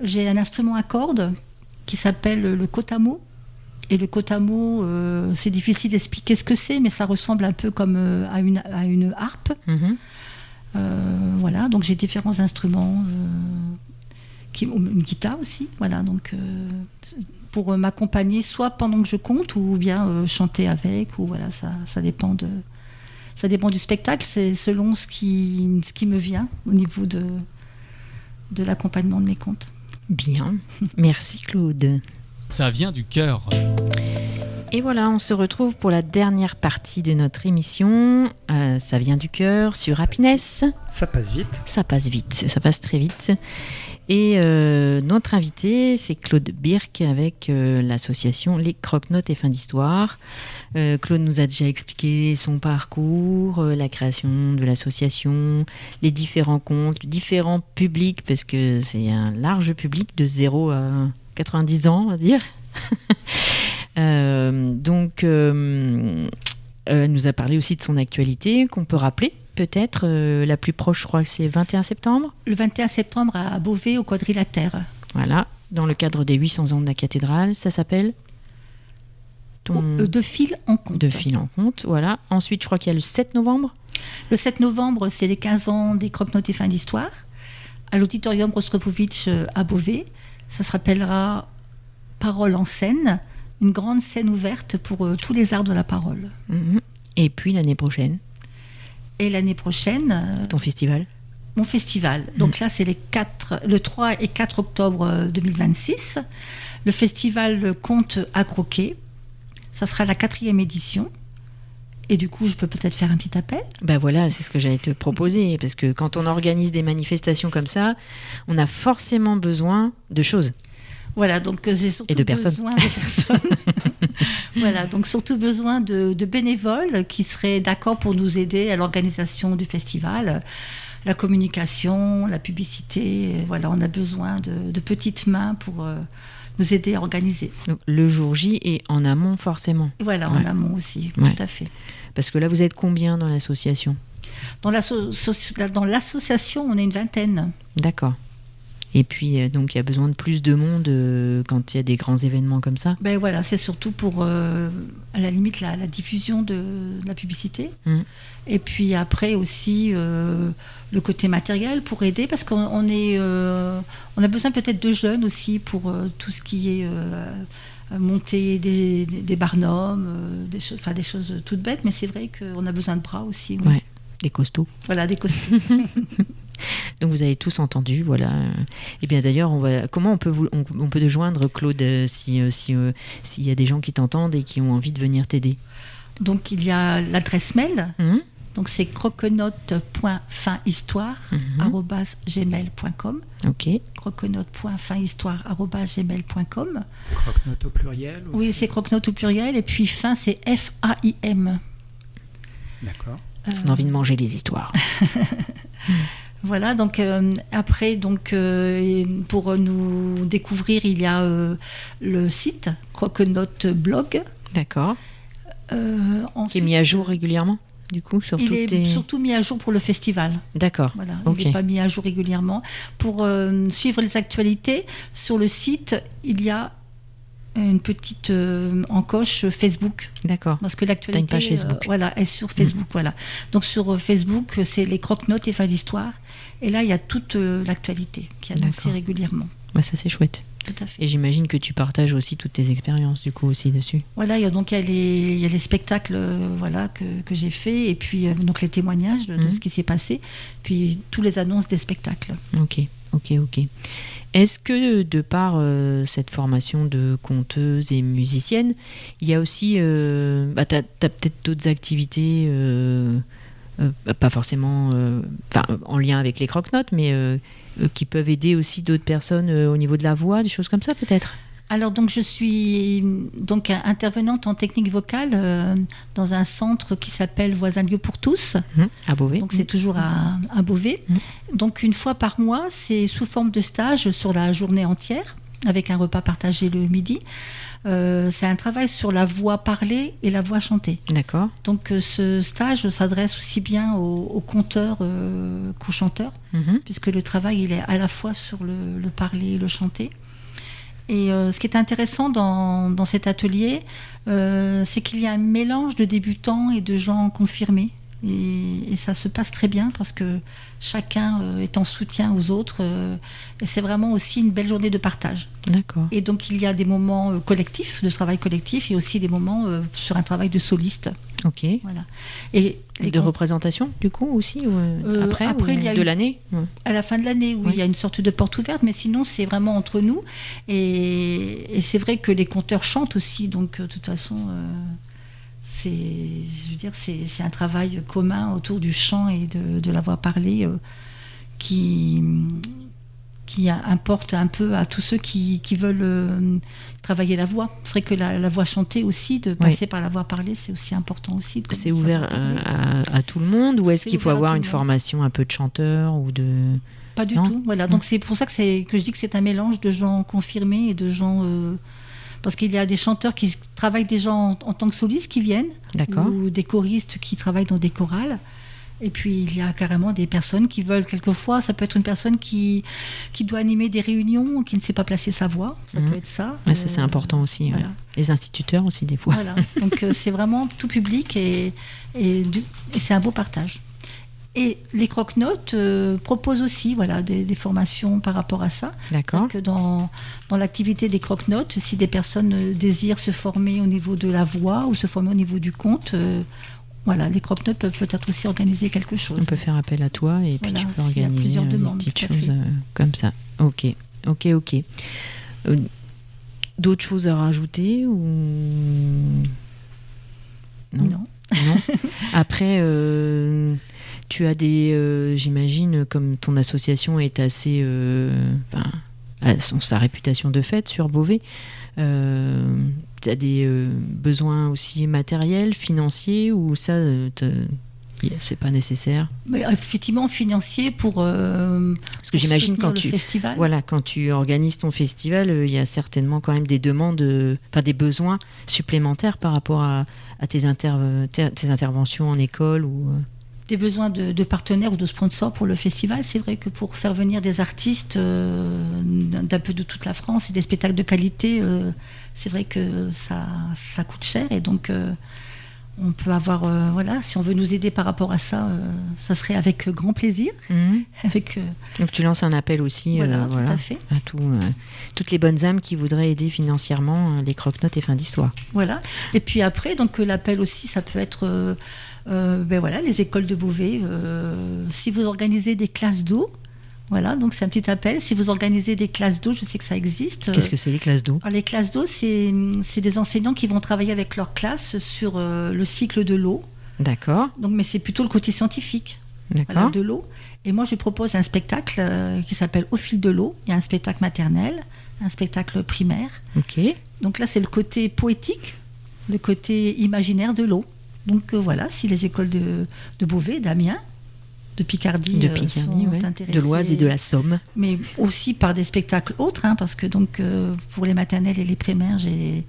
J'ai un instrument à cordes qui s'appelle le kotamo. Et le kotamo, c'est difficile d'expliquer ce que c'est, mais ça ressemble un peu comme à une harpe. Mm-hmm. Voilà, donc j'ai différents instruments, une guitare aussi, voilà, donc pour m'accompagner soit pendant que je compte ou bien chanter avec, ou voilà, ça dépend du spectacle, c'est selon ce qui me vient au niveau de l'accompagnement de mes contes. Bien, merci Claude. Ça vient du cœur. Et voilà, on se retrouve pour la dernière partie de notre émission. Ça vient du cœur sur Happiness. Ça passe vite. Ça passe vite, ça passe très vite. Et notre invité, c'est Claude Birk avec l'association Les Croque-Notes et Fins d'Histoire. Claude nous a déjà expliqué son parcours, la création de l'association, les différents contes, différents publics, parce que c'est un large public de 0 à 90 ans, on va dire. Donc, nous a parlé aussi de son actualité, qu'on peut rappeler. Peut-être la plus proche, je crois que c'est le 21 septembre. Le 21 septembre à Beauvais, au Quadrilatère. Voilà, dans le cadre des 800 ans de la cathédrale, ça s'appelle De fil en compte. De fil en compte, voilà. Ensuite, je crois qu'il y a le 7 novembre. Le 7 novembre, c'est les 15 ans des Croque-Notes et Fins d'Histoire, à l'auditorium Rostropovitch à Beauvais. Ça se rappellera Parole en scène, une grande scène ouverte pour tous les arts de la parole. Et puis l'année prochaine. Et l'année prochaine... Ton festival. Mon festival. Donc là, c'est le 3 et 4 octobre 2026. Le festival Contes à croquer. Ça sera la 4e édition. Et du coup, je peux peut-être faire un petit appel. Ben voilà, c'est ce que j'allais te proposer. Parce que quand on organise des manifestations comme ça, on a forcément besoin de choses. Voilà, donc j'ai surtout besoin de personnes. Voilà, donc surtout besoin de bénévoles qui seraient d'accord pour nous aider à l'organisation du festival, la communication, la publicité. Voilà, on a besoin de petites mains pour nous aider à organiser. Donc, le jour J est en amont forcément. Voilà, en amont aussi, tout à fait. Parce que là, vous êtes combien dans l'association ? Dans l'association, on est une 20aine. D'accord. Et puis, donc, il y a besoin de plus de monde quand il y a des grands événements comme ça. Ben voilà, c'est surtout pour, à la limite, la diffusion de la publicité. Et puis après aussi, le côté matériel pour aider, parce qu'on on a besoin peut-être de jeunes aussi pour tout ce qui est monter des barnums, des choses toutes bêtes, mais c'est vrai qu'on a besoin de bras aussi. Oui. Ouais, des costauds. Voilà, des costauds. Donc vous avez tous entendu, voilà. Et bien d'ailleurs, comment on peut te joindre, Claude, s'il y a des gens qui t'entendent et qui ont envie de venir t'aider. Donc il y a l'adresse mail. Donc c'est croquenote.finhistoire@gmail.com. Ok. croquenote.finhistoire@gmail.com. Croquenote au pluriel aussi. Oui, c'est croquenote au pluriel. Et puis fin, c'est FAIM. D'accord. On a envie de manger les histoires. Voilà, donc après, donc, pour nous découvrir, il y a le site Croquenote Blog. D'accord. Ensuite, qui est mis à jour régulièrement, du coup, sur il est surtout mis à jour pour le festival. D'accord. Voilà, Okay. il n'est pas mis à jour régulièrement. Pour suivre les actualités, sur le site, il y a une petite encoche Facebook. D'accord. Parce que l'actualité, t'as une page Facebook. Voilà, est sur Facebook. Voilà. Donc sur Facebook, c'est les Croque-Notes et Fins d'Histoire. Et là, il y a toute l'actualité qui est annoncée régulièrement. Bah, ça, c'est chouette. Tout à fait. Et j'imagine que tu partages aussi toutes tes expériences, du coup, aussi dessus. Voilà, il y a les spectacles voilà, que j'ai faits, et puis donc les témoignages de ce qui s'est passé, puis tous les annonces des spectacles. Ok. Est-ce que de par cette formation de conteuse et musicienne, il y a aussi, t'as peut-être d'autres activités, pas forcément en lien avec les croque-notes, mais qui peuvent aider aussi d'autres personnes au niveau de la voix, des choses comme ça peut-être? Alors donc je suis donc intervenante en technique vocale dans un centre qui s'appelle Voix un lieu pour tous, à Beauvais. Donc c'est toujours à Beauvais. Donc une fois par mois, c'est sous forme de stage sur la journée entière, avec un repas partagé le midi. C'est un travail sur la voix parlée et la voix chantée. D'accord. Donc ce stage s'adresse aussi bien aux conteurs qu'aux chanteurs, puisque le travail il est à la fois sur le parler et le chanter. Et ce qui est intéressant dans cet atelier, c'est qu'il y a un mélange de débutants et de gens confirmés. Et ça se passe très bien parce que chacun est en soutien aux autres. Et c'est vraiment aussi une belle journée de partage. D'accord. Et donc il y a des moments collectifs, de travail collectif, et aussi des moments sur un travail de soliste. Ok. Voilà. Et de représentation, du coup, aussi après ou il y a de l'année à la fin de l'année, oui, Oui. il y a une sorte de porte ouverte, mais sinon c'est vraiment entre nous. Et c'est vrai que les conteurs chantent aussi, donc de toute façon, c'est un travail commun autour du chant et de la voix parlée qui importe un peu à tous ceux qui veulent travailler la voix. C'est vrai que la voix chantée aussi, de passer par la voix parlée, c'est aussi important aussi. C'est ouvert à tout le monde, ou est-ce qu'il faut avoir une formation un peu de chanteur ou de... Pas du tout. Voilà. Donc c'est pour ça que je dis que c'est un mélange de gens confirmés et de gens... parce qu'il y a des chanteurs qui travaillent déjà en tant que solistes qui viennent, ou des choristes qui travaillent dans des chorales. Et puis il y a carrément des personnes qui veulent, quelquefois, ça peut être une personne qui doit animer des réunions, qui ne sait pas placer sa voix, ça peut être ça. Ouais, ça c'est important aussi. Voilà. Les instituteurs aussi des fois. Voilà. Donc c'est vraiment tout public et c'est un beau partage. Et les croque-notes proposent aussi des formations par rapport à ça. D'accord. Donc, dans l'activité des croque-notes, si des personnes désirent se former au niveau de la voix ou se former au niveau du conte, les croque-notes peuvent peut-être aussi organiser quelque chose. On peut faire appel à toi et puis tu peux organiser des petites choses comme ça. Ok. D'autres choses à rajouter ou... Non. Après, tu as j'imagine, comme ton association est assez... sa réputation de fait sur Beauvais, tu as des besoins aussi matériels, financiers, ou ça, c'est pas nécessaire? Mais effectivement, financier pour parce que j'imagine quand tu organises ton festival, il y a certainement quand même des demandes, des besoins supplémentaires par rapport à tes interventions en école ou... Des besoins de partenaires ou de sponsors pour le festival. C'est vrai que pour faire venir des artistes d'un peu de toute la France et des spectacles de qualité, c'est vrai que ça coûte cher. Et donc, on peut avoir... si on veut nous aider par rapport à ça, ça serait avec grand plaisir. Donc, tu lances un appel aussi tout à fait. À toutes les bonnes âmes qui voudraient aider financièrement les croque-notes et Fin d'Histoire. Voilà. Et puis après, donc, l'appel aussi, ça peut être... les écoles de Beauvais, si vous organisez des classes d'eau, donc c'est un petit appel. Si vous organisez des classes d'eau, je sais que ça existe. Qu'est-ce que c'est les classes d'eau? Alors, les classes d'eau, c'est des enseignants qui vont travailler avec leur classe sur le cycle de l'eau. D'accord. Donc, mais c'est plutôt le côté scientifique de l'eau. Et moi, je propose un spectacle qui s'appelle Au fil de l'eau. Il y a un spectacle maternel, un spectacle primaire. Ok. Donc là, c'est le côté poétique, le côté imaginaire de l'eau. Donc si les écoles de Beauvais, d'Amiens, de Picardie sont intéressées, de l'Oise et de la Somme, mais aussi par des spectacles autres, parce que donc pour les maternelles et les primaires, j'ai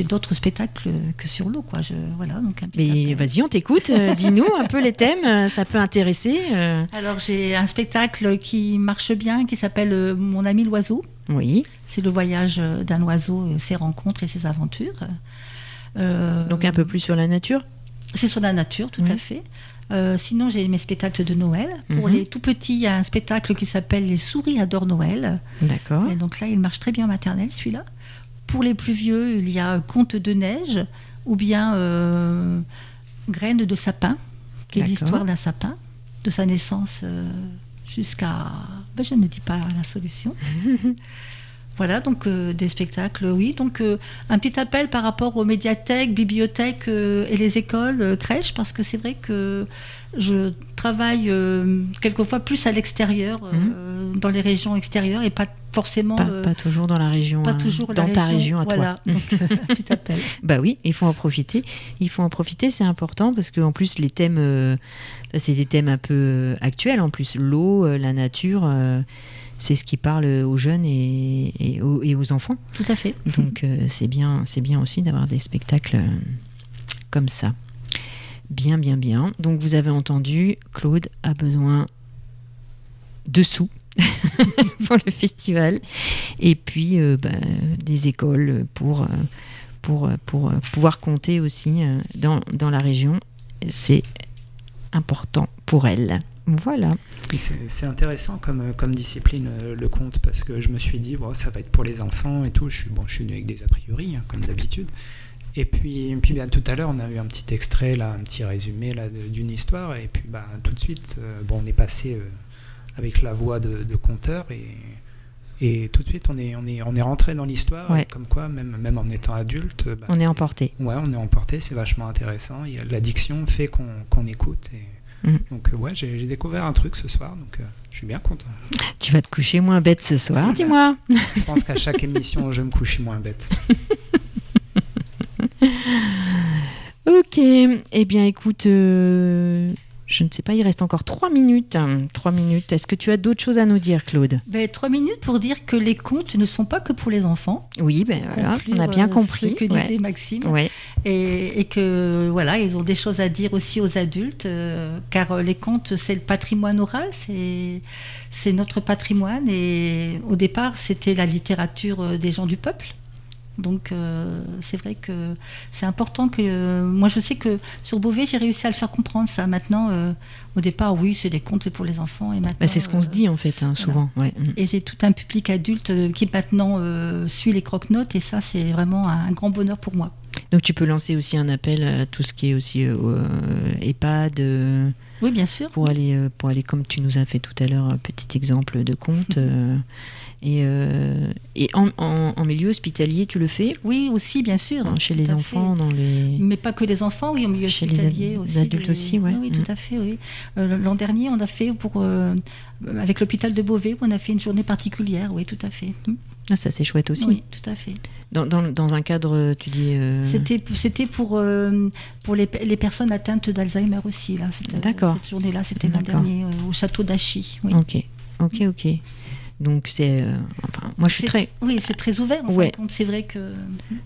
d'autres spectacles que sur l'eau, donc mais vas-y, on t'écoute. Dis-nous un peu les thèmes, ça peut intéresser. Alors j'ai un spectacle qui marche bien, qui s'appelle Mon ami l'oiseau. Oui. C'est le voyage d'un oiseau, ses rencontres et ses aventures. Donc un peu plus sur la nature. C'est sur la nature, tout à fait. Sinon, j'ai mes spectacles de Noël. Pour les tout petits, il y a un spectacle qui s'appelle Les souris adorent Noël. D'accord. Et donc là, il marche très bien en maternelle, celui-là. Pour les plus vieux, il y a Conte de neige ou bien Graines de sapin, qui est l'histoire d'un sapin, de sa naissance jusqu'à... je ne dis pas la solution. Voilà, donc des spectacles, oui. Donc un petit appel par rapport aux médiathèques, bibliothèques et les écoles, crèches, parce que c'est vrai que je travaille quelquefois plus à l'extérieur, dans les régions extérieures, et pas forcément... Pas toujours dans la région, pas toujours dans ta région à toi. Voilà, donc un petit appel. Bah oui, il faut en profiter. C'est important, parce qu'en plus, les thèmes, c'est des thèmes un peu actuels, en plus. L'eau, la nature... c'est ce qui parle aux jeunes et aux enfants. Tout à fait. Donc c'est bien aussi d'avoir des spectacles comme ça. Bien. Donc vous avez entendu, Claude a besoin de sous pour le festival, et puis des écoles pour pouvoir compter aussi dans la région. C'est important pour elle. Voilà. Et c'est intéressant comme discipline, le conte, parce que je me suis dit, bon, ça va être pour les enfants et tout. Je suis venu avec des a priori, hein, comme d'habitude. Et puis bien, tout à l'heure, on a eu un petit extrait, là, un petit résumé là, d'une histoire. Et puis tout de suite, on est passé avec la voix de conteur. Et tout de suite, on est rentré dans l'histoire. Ouais. Comme quoi, même en étant adulte... on est emporté. Ouais, on est emporté, c'est vachement intéressant. L'addiction fait qu'on écoute. Donc j'ai découvert un truc ce soir, donc je suis bien content. Tu vas te coucher moins bête ce soir, dis-moi. Je pense qu'à chaque émission, je me couche moins bête. Ok, eh bien écoute, je ne sais pas, il reste encore 3 minutes. 3 minutes. Est-ce que tu as d'autres choses à nous dire, Claude ? 3 minutes pour dire que les contes ne sont pas que pour les enfants. Oui, voilà, on a bien compris. Ce que disait Maxime. Ouais. Et que voilà, ils ont des choses à dire aussi aux adultes, car les contes, c'est le patrimoine oral, c'est notre patrimoine. Et au départ, c'était la littérature des gens du peuple. Donc c'est vrai que c'est important que... moi je sais que sur Beauvais j'ai réussi à le faire comprendre ça. Maintenant au départ oui c'est des contes pour les enfants et maintenant... c'est ce qu'on se dit en fait souvent. Voilà. Ouais. Et j'ai tout un public adulte qui maintenant suit les croque-notes et ça c'est vraiment un grand bonheur pour moi. Donc tu peux lancer aussi un appel à tout ce qui est aussi EHPAD. Oui bien sûr. Pour aller comme tu nous as fait tout à l'heure un petit exemple de conte. Et en milieu hospitalier, tu le fais ? Oui, aussi, bien sûr. Chez les enfants, mais pas que les enfants, oui, en milieu chez hospitalier les aussi. Adultes aussi, ouais. Oui, tout à fait, oui. L'an dernier, on a fait avec l'hôpital de Beauvais, on a fait une journée particulière, oui, tout à fait. Ah, ça c'est chouette aussi. Oui, tout à fait. Dans un cadre, tu dis... C'était pour les personnes atteintes d'Alzheimer aussi, là. D'accord. Cette journée-là, c'était l'an dernier, au château d'Achy. Oui. Ok. Donc c'est... moi je suis très... Oui, c'est très ouvert, en fin de compte. C'est vrai que...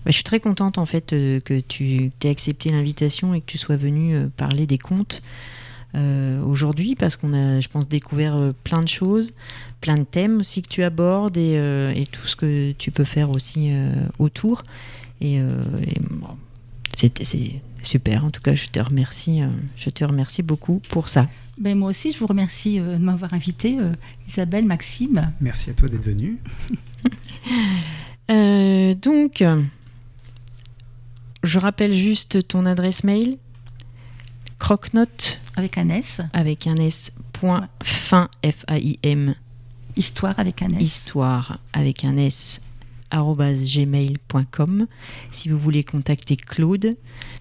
je suis très contente, en fait, que tu aies accepté l'invitation et que tu sois venue parler des contes aujourd'hui, parce qu'on a, je pense, découvert plein de choses, plein de thèmes aussi que tu abordes et tout ce que tu peux faire aussi autour. C'est super. En tout cas, je te remercie beaucoup pour ça. Moi aussi, je vous remercie de m'avoir invité, Isabelle, Maxime. Merci à toi d'être venue. Donc, je rappelle juste ton adresse mail, croquenote avec un S, point fin, F-A-I-M, histoire avec un S, histoire avec un S, @gmail.com. Si vous voulez contacter Claude,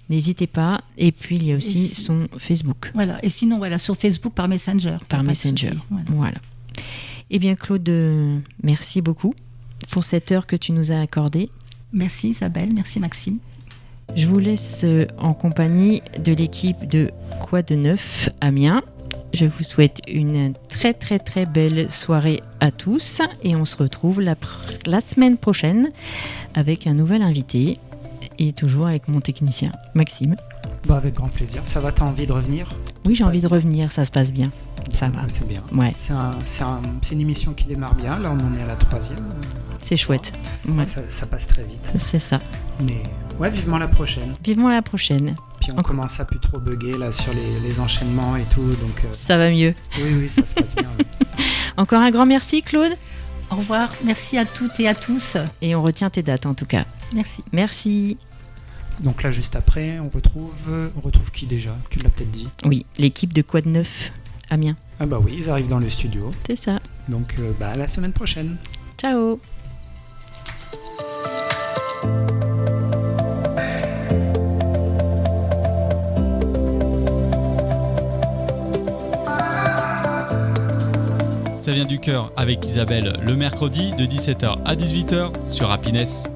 n'hésitez pas. Et puis il y a aussi son Facebook. Voilà. Et sinon sur Facebook par Messenger. Par Messenger. Voilà. Eh bien Claude, merci beaucoup pour cette heure que tu nous as accordée. Merci Isabelle, merci Maxime. Je vous laisse en compagnie de l'équipe de Quoi de Neuf Amiens. Je vous souhaite une très très très belle soirée à tous et on se retrouve la semaine prochaine avec un nouvel invité et toujours avec mon technicien Maxime. Avec grand plaisir. Ça va, t'as envie de revenir ? Oui, j'ai envie de revenir, ça se passe bien. Ça va. C'est bien. Ouais. C'est une émission qui démarre bien. Là, on en est à la 3e. C'est chouette. Ouais. Ça passe très vite. C'est ça. Mais vivement la prochaine. Vivement la prochaine. Puis on commence à plus trop bugger là sur les enchaînements et tout, donc ça va mieux. Oui, ça se passe bien. Encore un grand merci Claude. Au revoir, merci à toutes et à tous. Et on retient tes dates en tout cas. Merci. Donc là juste après, on retrouve qui déjà ? Tu l'as peut-être dit. Oui, l'équipe de Quoi de Neuf Amiens. Ah oui, ils arrivent dans le studio. C'est ça. Donc à la semaine prochaine. Ciao. Ça vient du cœur avec Isabelle le mercredi de 17h à 18h sur Happiness.